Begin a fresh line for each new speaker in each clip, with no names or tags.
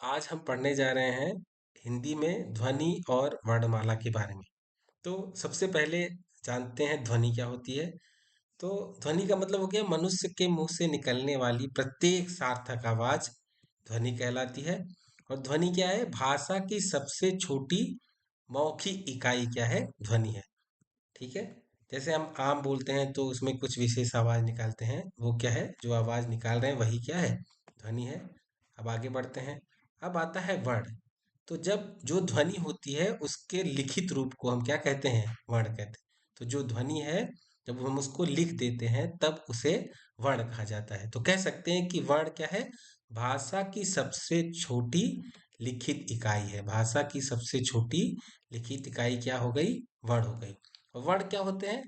आज हम पढ़ने जा रहे हैं हिंदी में ध्वनि और वर्णमाला के बारे में। तो सबसे पहले जानते हैं ध्वनि क्या होती है। तो ध्वनि का मतलब हो गया मनुष्य के मुंह से निकलने वाली प्रत्येक सार्थक आवाज ध्वनि कहलाती है। और ध्वनि क्या है? भाषा की सबसे छोटी मौखिक इकाई क्या है? ध्वनि है। ठीक है। जैसे हम आम बोलते हैं तो उसमें कुछ विशेष आवाज निकालते हैं, वो क्या है? जो आवाज निकाल रहे हैं वही क्या है? ध्वनि है। अब आगे बढ़ते हैं। अब आता है वर्ण। तो जब जो ध्वनि होती है उसके लिखित रूप को हम क्या कहते हैं? वर्ण कहते हैं। तो जो ध्वनि है, जब हम उसको लिख देते हैं तब उसे वर्ण कहा जाता है। तो कह सकते हैं कि वर्ण क्या है? भाषा की सबसे छोटी लिखित इकाई है। भाषा की सबसे छोटी लिखित इकाई क्या हो गई? वर्ण हो गई। और वर्ण क्या होते हैं?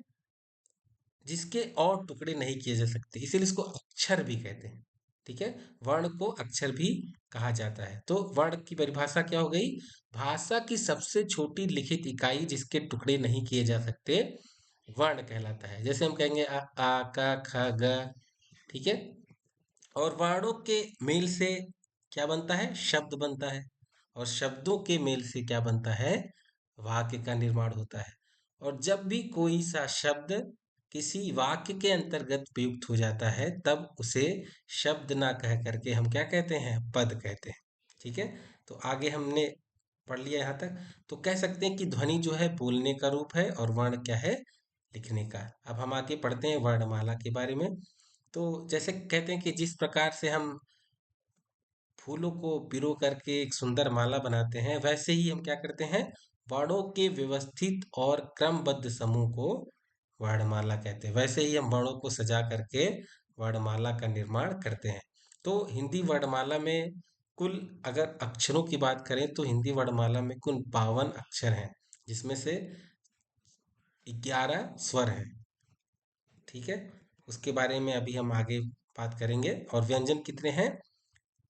जिसके और टुकड़े नहीं किए जा सकते, इसीलिए इसको अक्षर भी कहते हैं। ठीक है। वर्ण को अक्षर भी कहा जाता है। तो वर्ण की परिभाषा क्या हो गई? भाषा की सबसे छोटी लिखित इकाई जिसके टुकड़े नहीं किए जा सकते, वर्ण कहलाता है। जैसे हम कहेंगे आ, का, ख, ग। ठीक है। और वर्णों के मेल से क्या बनता है? शब्द बनता है। और शब्दों के मेल से क्या बनता है? वाक्य का निर्माण होता है। और जब भी कोई सा शब्द किसी वाक्य के अंतर्गत प्रयुक्त हो जाता है तब उसे शब्द ना कह करके हम क्या कहते हैं? पद कहते हैं। ठीक है। तो आगे हमने पढ़ लिया यहाँ तक। तो कह सकते हैं कि ध्वनि जो है बोलने का रूप है और वर्ण क्या है? लिखने का। अब हम आगे पढ़ते हैं वर्णमाला के बारे में। तो जैसे कहते हैं कि जिस प्रकार से हम फूलों को पिरो करके एक सुंदर माला बनाते हैं, वैसे ही हम क्या करते हैं? वर्णों के व्यवस्थित और क्रमबद्ध समूह को वर्णमाला कहते हैं। वैसे ही हम वर्णों को सजा करके वर्णमाला का निर्माण करते हैं। तो हिंदी वर्णमाला में कुल, अगर अक्षरों की बात करें तो हिंदी वर्णमाला में कुल 52 अक्षर हैं, जिसमें से 11 स्वर हैं। ठीक है। उसके बारे में अभी हम आगे बात करेंगे। और व्यंजन कितने हैं?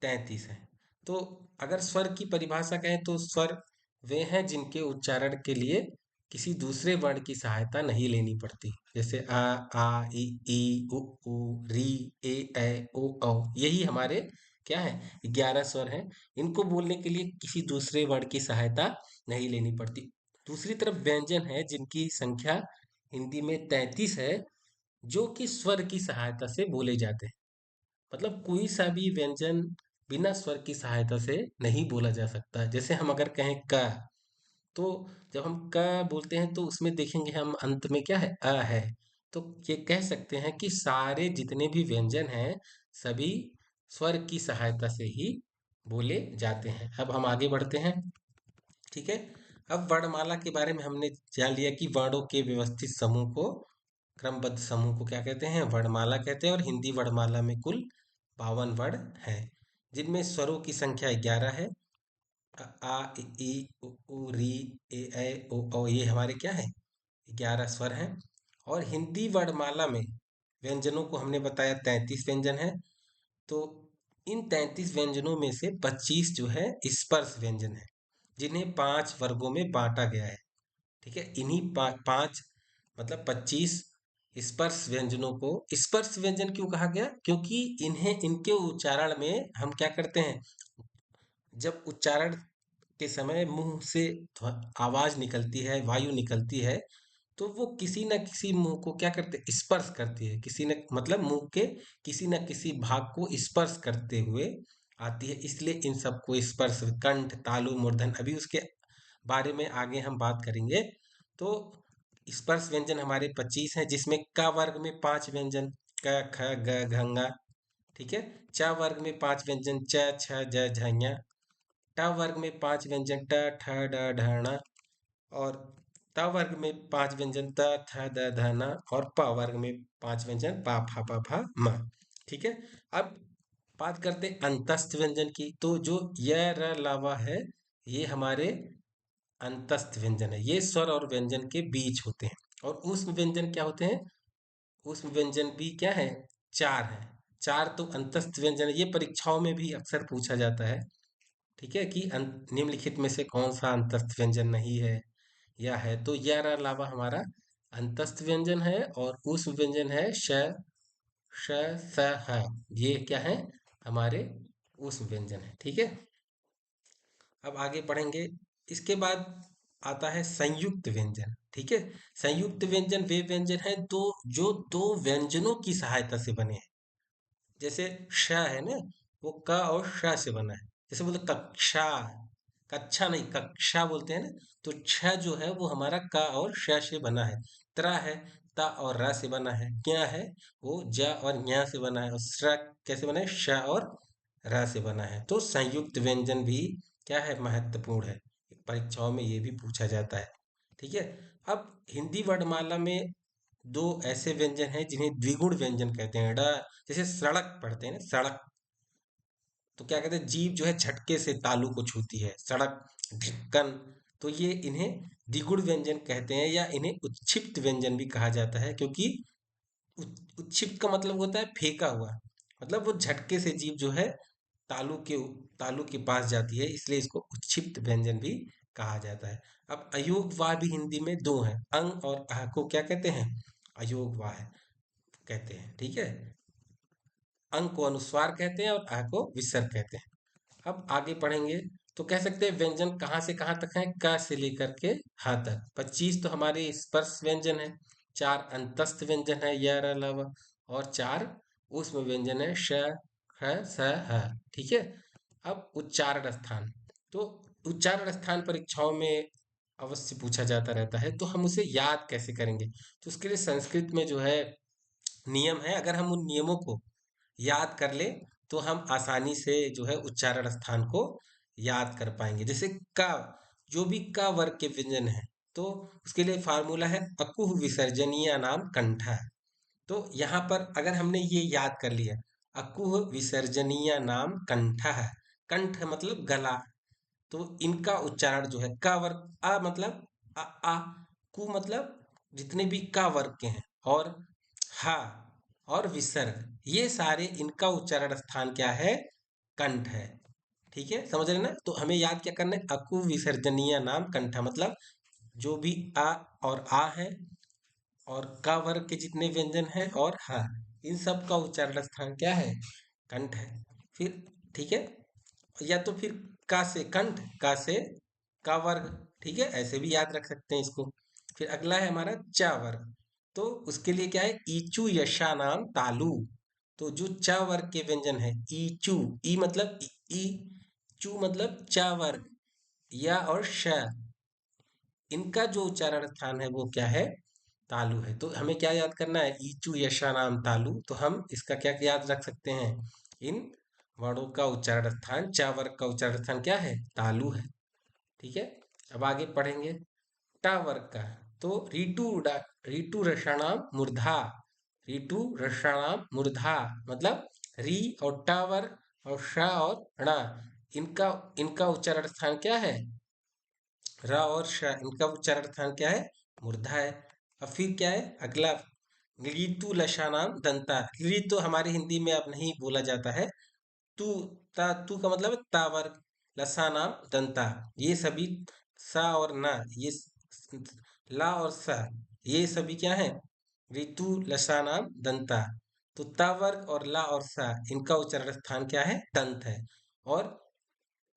33 है। तो अगर स्वर की परिभाषा कहें तो स्वर वे हैं जिनके उच्चारण के लिए किसी दूसरे वर्ण की सहायता नहीं लेनी पड़ती। जैसे आ ई उ ऊ री ए ऐ ओ औ। यही हमारे क्या है? 11 स्वर हैं। इनको बोलने के लिए किसी दूसरे वर्ण की सहायता नहीं लेनी पड़ती। दूसरी तरफ व्यंजन है जिनकी संख्या हिंदी में 33 है, जो कि स्वर की सहायता से बोले जाते हैं। मतलब कोई सा भी व्यंजन बिना स्वर की सहायता से नहीं बोला जा सकता। जैसे हम अगर कहें क, तो जब हम क बोलते हैं तो उसमें देखेंगे हम अंत में क्या है? अ है। तो ये कह सकते हैं कि सारे जितने भी व्यंजन हैं सभी स्वर की सहायता से ही बोले जाते हैं। अब हम आगे बढ़ते हैं। ठीक है। अब वर्णमाला के बारे में हमने जान लिया कि वर्णों के व्यवस्थित समूह को, क्रमबद्ध समूह को क्या कहते हैं? वर्णमाला कहते हैं। और हिंदी वर्णमाला में कुल 52 वर्ण हैं, जिनमें स्वरों की संख्या 11 है। आ इ ई उ ऊ री ए ऐ ओ औ, ये हमारे क्या है? 11 स्वर हैं। और हिंदी वर्णमाला में व्यंजनों को हमने बताया 33 व्यंजन है। तो इन 33 व्यंजनों में से 25 जो है स्पर्श व्यंजन है, जिन्हें 5 वर्गों में बांटा गया है। ठीक है। इन्हीं पांच, मतलब 25 स्पर्श व्यंजनों को स्पर्श व्यंजन क्यों कहा गया? क्योंकि इन्हें, इनके उच्चारण में हम क्या करते हैं? जब उच्चारण के समय मुंह से आवाज निकलती है, वायु निकलती है, तो वो किसी न किसी मुंह को क्या करते हैं? स्पर्श करती है। किसी न, मतलब मुंह के किसी न किसी भाग को स्पर्श करते हुए आती है, इसलिए इन सबको स्पर्श, कंठ, तालु, मूर्धन, अभी उसके बारे में आगे हम बात करेंगे। तो स्पर्श व्यंजन हमारे 25 हैं, जिसमें क वर्ग में 5 व्यंजन, क ख ग घ, ठीक है। च वर्ग में 5 व्यंजन, च छ ज झ ञ। ट वर्ग में 5 व्यंजन, ट ठ ड ढ ण। और त वर्ग में 5 व्यंजन, त थ द ध न। और प वर्ग में 5 व्यंजन, पा फा प फ म। ठीक है। अब बात करते हैं अंतस्थ व्यंजन की। तो जो य र ल व है, ये हमारे अंतस्थ व्यंजन है। ये स्वर और व्यंजन के बीच होते हैं। और ऊष्म व्यंजन क्या होते हैं? ऊष्म व्यंजन भी क्या है? 4 है। 4 तो अंतस्थ व्यंजन है। ये परीक्षाओं में भी अक्सर पूछा जाता है। ठीक है, कि निम्नलिखित में से कौन सा अंतस्थ व्यंजन नहीं है या है? तो यह अलावा हमारा अंतस्थ व्यंजन है। और ऊष्म व्यंजन है श, श, स, ह। ये क्या है? हमारे ऊष्म व्यंजन है। ठीक है। अब आगे पढ़ेंगे। इसके बाद आता है संयुक्त व्यंजन। ठीक है, संयुक्त व्यंजन वे व्यंजन हैं दो जो दो व्यंजनों की सहायता से बने हैं। जैसे श है ना, वो क और श से बना है। जैसे बोलते कक्षा, कक्षा नहीं कक्षा बोलते हैं ना, तो छ जो है वो हमारा क और श से बना है। त्र है ता और रा से बना है। ज्ञ है वो ज और ञ से बना है। और स्र कैसे बना है, श और रा से बना है। तो संयुक्त व्यंजन भी क्या है, महत्वपूर्ण है। परीक्षाओं में ये भी पूछा जाता है। ठीक है। अब हिंदी वर्णमाला में दो ऐसे व्यंजन हैं जिन्हें द्विगुण व्यंजन कहते हैं। जैसे सड़क पढ़ते हैं ना, सड़क, तो क्या कहते हैं, जीभ जो है झटके से तालू को छूती है, सड़क, ढक्कन। तो ये इन्हें द्विगुण व्यंजन कहते हैं, या इन्हें उच्छिप्त व्यंजन भी कहा जाता है, क्योंकि उच्छिप्त का मतलब होता है फेंका हुआ, मतलब वो झटके से जीभ जो है तालू के तालू के पास जाती है, इसलिए इसको उच्छिप्त व्यंजन भी कहा जाता है। अब अयोगवाह भी हिंदी में दो हैं। अंग और अह को क्या कहते हैं, अयोगवाह कहते हैं। ठीक है, अंग को अनुस्वार कहते हैं और अह को विसर्ग कहते हैं। अब आगे पढ़ेंगे तो कह सकते हैं व्यंजन कहाँ से कहाँ तक है, क से लेकर के ह तक। 25 तो हमारे स्पर्श व्यंजन है, 4 अंतस्थ व्यंजन है य र ल व, और 4 ऊष्म व्यंजन है श ह स ह। ठीक है। अब उच्चारण स्थान, तो उच्चारण स्थान परीक्षाओं में अवश्य पूछा जाता रहता है, तो हम उसे याद कैसे करेंगे। तो उसके लिए संस्कृत में जो है नियम है, अगर हम उन नियमों को याद कर ले तो हम आसानी से जो है उच्चारण स्थान को याद कर पाएंगे। जैसे का, जो भी का वर्ग के व्यंजन है, तो उसके लिए फार्मूला है अकुह विसर्जनीय नाम कंठ। तो यहाँ पर अगर हमने ये याद कर लिया, अकुह विसर्जनीय नाम कंठ, कंठ मतलब गला, तो इनका उच्चारण जो है का वर्ग, अ मतलब आ, कु मतलब जितने भी का वर्ग के हैं, और हा और विसर्ग, ये सारे इनका उच्चारण स्थान क्या है, कंठ है। ठीक है, समझ रहे ना। तो हमें याद क्या करना है, अकु विसर्जनीय नाम कंठ, मतलब जो भी आ और आ है और का वर्ग के जितने व्यंजन हैं और हा, इन सब का उच्चारण स्थान क्या है, कंठ है। फिर ठीक है, या तो फिर का से कंठ, का से का वर्ग। ठीक है, ऐसे भी याद रख सकते हैं इसको। फिर अगला है हमारा चा वर्ग, तो उसके लिए क्या है, ईचू यशा नाम तालु। तो जो चा वर्ग के व्यंजन है, ईचू, ई मतलब ई, चू मतलब चा वर्ग, या और श, इनका जो उच्चारण स्थान है वो क्या है, तालु है। तो हमें क्या याद करना है, ईचू यशा नाम तालु। तो हम इसका क्या याद रख सकते हैं, इन वर्णों का उच्चारण स्थान, चा वर्ग का उच्चारण स्थान क्या है, तालु है। ठीक है। अब आगे पढ़ेंगे टा वर्ग का। तो रीटू रसाणाम मूर्धा, रीटू रसाणाम मूर्धा, मतलब री और टा वर्ग और श और णा, इनका इनका उच्चारण स्थान क्या है, र और श, इनका उच्चारण स्थान क्या है, मूर्धा है। अब फिर क्या है अगला, ऋतु लशानाम दंता। ऋ तो हमारे हिंदी में अब नहीं बोला जाता है। तू, तू का मतलब है ता वर्ग, लसा नाम दंता, ये सभी सा और ना, ये ला और सा, ये सभी क्या है, ऋतु लसा नाम दंता। तो ता वर्ग और ला और सा, इनका उच्चारण स्थान क्या है, दंत है। और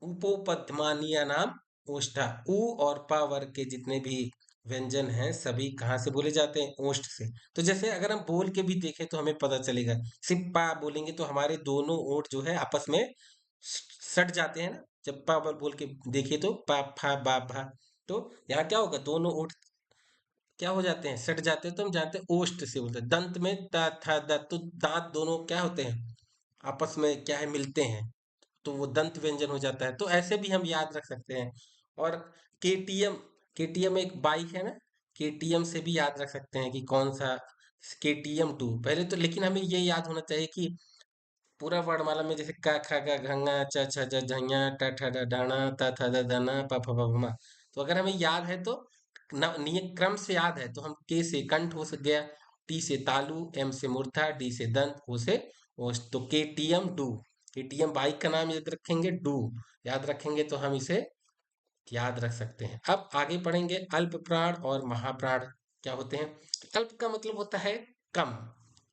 उपोपध्मानीय नाम ओष्ठा, उ और पा वर्ग के जितने भी व्यंजन हैं सभी कहाँ से बोले जाते हैं, ओष्ठ से। तो जैसे अगर हम बोल के भी देखें तो हमें पता चलेगा, सिर्फ पा बोलेंगे तो हमारे दोनों ओठ जो है आपस में सट जाते हैं ना। जब पा बोल के देखिए तो पा फा बा भा, तो यहाँ क्या होगा, दोनों ओठ क्या हो जाते हैं, सट जाते हैं। तो हम जानते हैं ओष्ठ से बोलते हैं। दंत में ता था द, तो दांत दोनों क्या होते हैं, आपस में क्या है, मिलते हैं, तो वो दंत व्यंजन हो जाता है। तो ऐसे भी हम याद रख सकते हैं। और केटीएम, केटीएम एक बाइक है ना, केटीएम से भी याद रख सकते हैं कि कौन सा, केटीएम 2 पहले तो। लेकिन हमें ये याद होना चाहिए कि पूरा वर्णमाला में जैसे क ख ग घ ङ च छ ज झ ञ ट ठ ड ढ ण त थ द ध न प फ ब भ म। तो अगर हमें याद है तो नियम क्रम से याद है, तो हम के से कंठ हो सक गया, टी से तालु, एम से मूर्धा, डी से दंत, ओ से ओष्ठ। तो केटीएम 2, केटीएम बाइक का नाम याद रखेंगे, डू याद रखेंगे तो हम इसे याद रख सकते हैं। अब आगे पढ़ेंगे अल्प प्राण और महाप्राण क्या होते हैं। अल्प का मतलब होता है कम।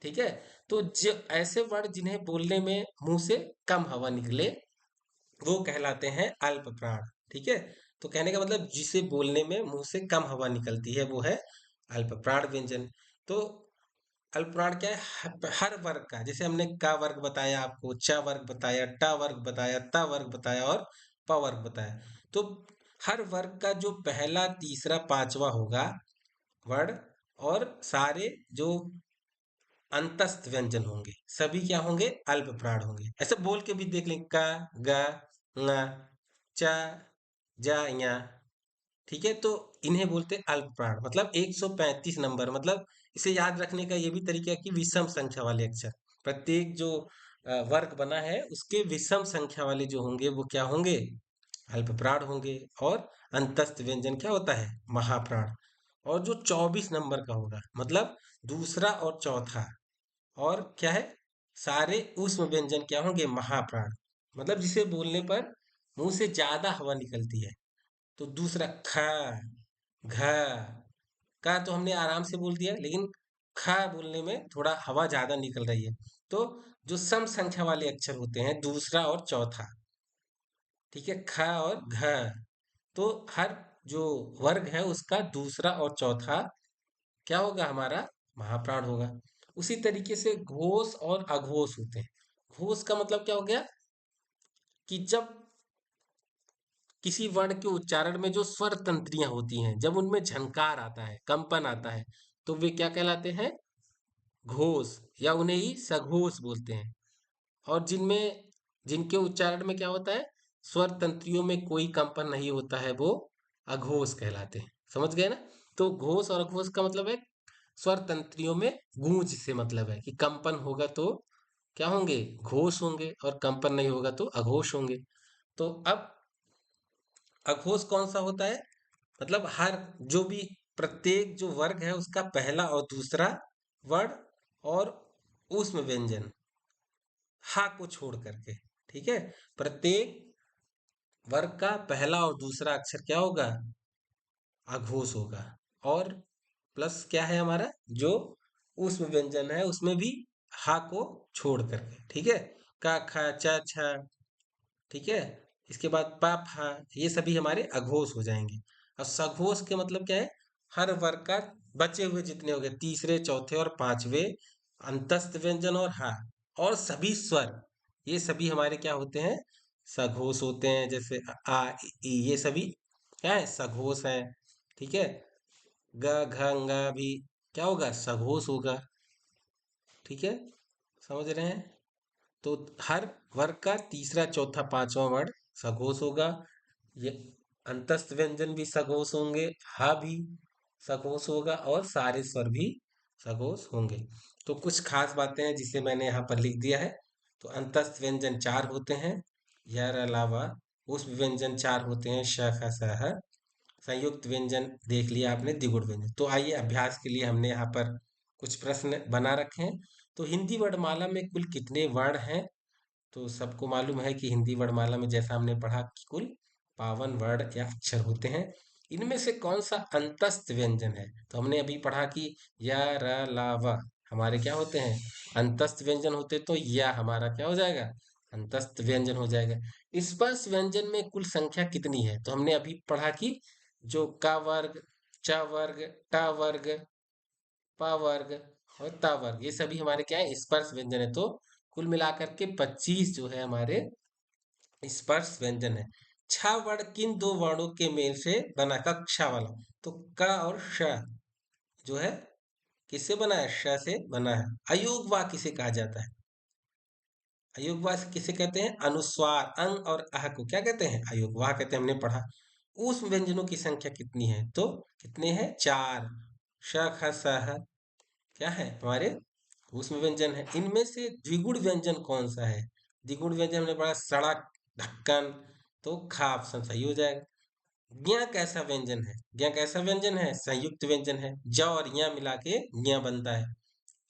ठीक है, तो जो ऐसे वर्ड जिन्हें बोलने में मुंह से कम हवा निकले वो कहलाते हैं अल्प प्राण। ठीक है। तो कहने का मतलब जिसे बोलने में मुंह से कम हवा निकलती है वो है अल्प प्राण व्यंजन। तो अल्प प्राण क्या है? हर वर्ग का, जैसे हमने का वर्ग बताया, आपको च वर्ग बताया, ट वर्ग बताया, त वर्ग बताया और प वर्ग बताया। तो हर वर्ग का जो पहला तीसरा पांचवा होगा वर्ण, और सारे जो अंतस्थ व्यंजन होंगे सभी क्या होंगे? अल्प प्राण होंगे। ऐसे बोल के भी देख लें, का, ग, ङ, च, ज, ञ। ठीक है, तो इन्हें बोलते हैं अल्प प्राण। मतलब 135 नंबर, मतलब इसे याद रखने का ये भी तरीका है कि विषम संख्या वाले अक्षर, प्रत्येक जो वर्ग बना है उसके विषम संख्या वाले जो होंगे वो क्या होंगे? अल्प प्राण होंगे। और अंतस्थ व्यंजन क्या होता है? महाप्राण। और जो 24 नंबर का होगा, मतलब दूसरा और चौथा, और क्या है, सारे ऊष्म व्यंजन क्या होंगे? महाप्राण। मतलब जिसे बोलने पर मुंह से ज्यादा हवा निकलती है। तो दूसरा ख, घ, का तो हमने आराम से बोल दिया, लेकिन ख बोलने में थोड़ा हवा ज्यादा निकल रही है। तो जो सम संख्या वाले अक्षर होते हैं, दूसरा और चौथा, ठीक है, ख और घ, तो हर जो वर्ग है उसका दूसरा और चौथा क्या होगा? हमारा महाप्राण होगा। उसी तरीके से घोष और अघोष होते हैं। घोष का मतलब क्या हो गया? कि जब किसी वर्ण के उच्चारण में जो स्वर तंत्रियां होती हैं, जब उनमें झनकार आता है, कंपन आता है, तो वे क्या कहलाते हैं? घोष, या उन्हें ही सघोष बोलते हैं। और जिनमें जिनके उच्चारण में क्या होता है? स्वर तंत्रियों में कोई कंपन नहीं होता है, वो अघोष कहलाते हैं। समझ गए ना? तो घोष और अघोष का मतलब है स्वर तंत्रियों में गूंज से मतलब है कि कंपन होगा तो क्या होंगे? घोष होंगे, और कंपन नहीं होगा तो अघोष होंगे। तो अब अघोष कौन सा होता है? मतलब हर जो भी प्रत्येक जो वर्ग है उसका पहला और दूसरा वर्ण और ऊष्म व्यंजन हा को छोड़ करके, ठीक है, प्रत्येक वर्ग का पहला और दूसरा अक्षर क्या होगा? अघोष होगा। और प्लस क्या है हमारा जो ऊष्म व्यंजन है उसमें भी हा को छोड़ करके, ठीक है, का, खा, चा, छा, ठीक है। इसके बाद पा, फा, ये सभी हमारे अघोष हो जाएंगे। और सघोष के मतलब क्या है? हर वर्ग का बचे हुए जितने हो गए तीसरे चौथे और पांचवे अंतस्थ व्यंजन और हा और सभी स्वर, ये सभी हमारे क्या होते हैं? सघोष होते हैं। जैसे आ, ई, ये सभी क्या है? सघोष है। ठीक है, ग, घ, ङ भी क्या होगा? सघोष होगा। ठीक है, समझ रहे हैं? तो हर वर्ग का तीसरा चौथा पांचवा वर्ण सघोष होगा। ये अंतस्थ व्यंजन भी सघोष होंगे, हा भी सघोष होगा, और सारे स्वर भी सघोष होंगे। तो कुछ खास बातें हैं जिसे मैंने यहाँ पर लिख दिया है। तो अंतस्थ व्यंजन चार होते हैं, यह अलावा उस व्यंजन चार होते हैं, श, ख, स, ह। संयुक्त व्यंजन देख लिया आपने, द्विगुण व्यंजन। तो आइए अभ्यास के लिए हमने यहाँ पर कुछ प्रश्न बना रखे हैं। तो हिंदी वर्णमाला में कुल कितने वर्ण हैं? तो सबको मालूम है कि हिंदी वर्णमाला में जैसा हमने पढ़ा कि कुल 52 वर्ण या अक्षर होते हैं। इनमें से कौन सा अंतस्थ व्यंजन है? तो हमने अभी पढ़ा कि य, र, ला, व हमारे क्या होते हैं? अंतस्थ व्यंजन होते। तो यह हमारा क्या हो जाएगा? अंतस्थ व्यंजन हो जाएगा। स्पर्श व्यंजन में कुल संख्या कितनी है? तो हमने अभी पढ़ा कि जो का वर्ग, च वर्ग, ट वर्ग, प वर्ग और त वर्ग, ये सभी हमारे क्या है? स्पर्श व्यंजन है। तो कुल मिलाकर के 25 जो है हमारे स्पर्श व्यंजन है। छ वर्ण किन दो वर्णों के मेल से बना? कक्षा वाला। तो क और श जो है किससे बना है? श से बना है। अयोगवा किसे कहा जाता है? अयोगवा से किसे कहते हैं? अनुस्वार अंग और अह को क्या कहते हैं? अयोगवा कहते हैं, हमने पढ़ा। उस व्यंजनों की संख्या कितनी है? तो कितने हैं? चार। श, ख, स, ह क्या है हमारे? उसमें व्यंजन है। इनमें से द्विगुण व्यंजन कौन सा है? द्विगुण व्यंजन हमने पढ़ा, सड़क, ढक्कन। तो खा ऑप्शन सही हो जाएगा। ज्ञ कैसा व्यंजन है? ज्ञ कैसा व्यंजन है? संयुक्त व्यंजन है। ज और ञ मिला के ज्ञ बनता है,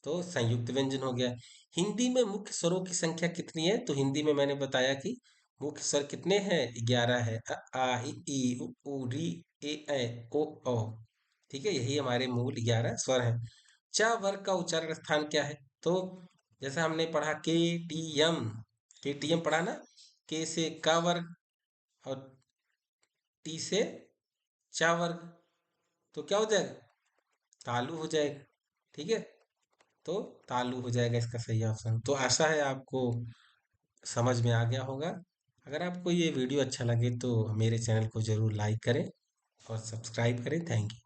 तो संयुक्त व्यंजन हो गया। हिंदी में मुख्य स्वरों की संख्या कितनी है? तो हिंदी में मैंने बताया कि मुख्य स्वर कितने हैं? 11 है। अ, आ, इ, ई, उ, री, ए, ओ, औ। ठीक है, यही हमारे मूल 11 स्वर हैं। च वर्ग का उच्चारण स्थान क्या है? तो जैसा हमने पढ़ा के टी एम, के टी एम पढ़ा ना, के से का वर्ग, और टी से चा वर्ग, तो क्या हो जाएगा? तालु हो जाएगा। ठीक है, तो तालु हो जाएगा इसका सही ऑप्शन। तो आशा है आपको समझ में आ गया होगा। अगर आपको ये वीडियो अच्छा लगे तो मेरे चैनल को ज़रूर लाइक करें और सब्सक्राइब करें। Thank you.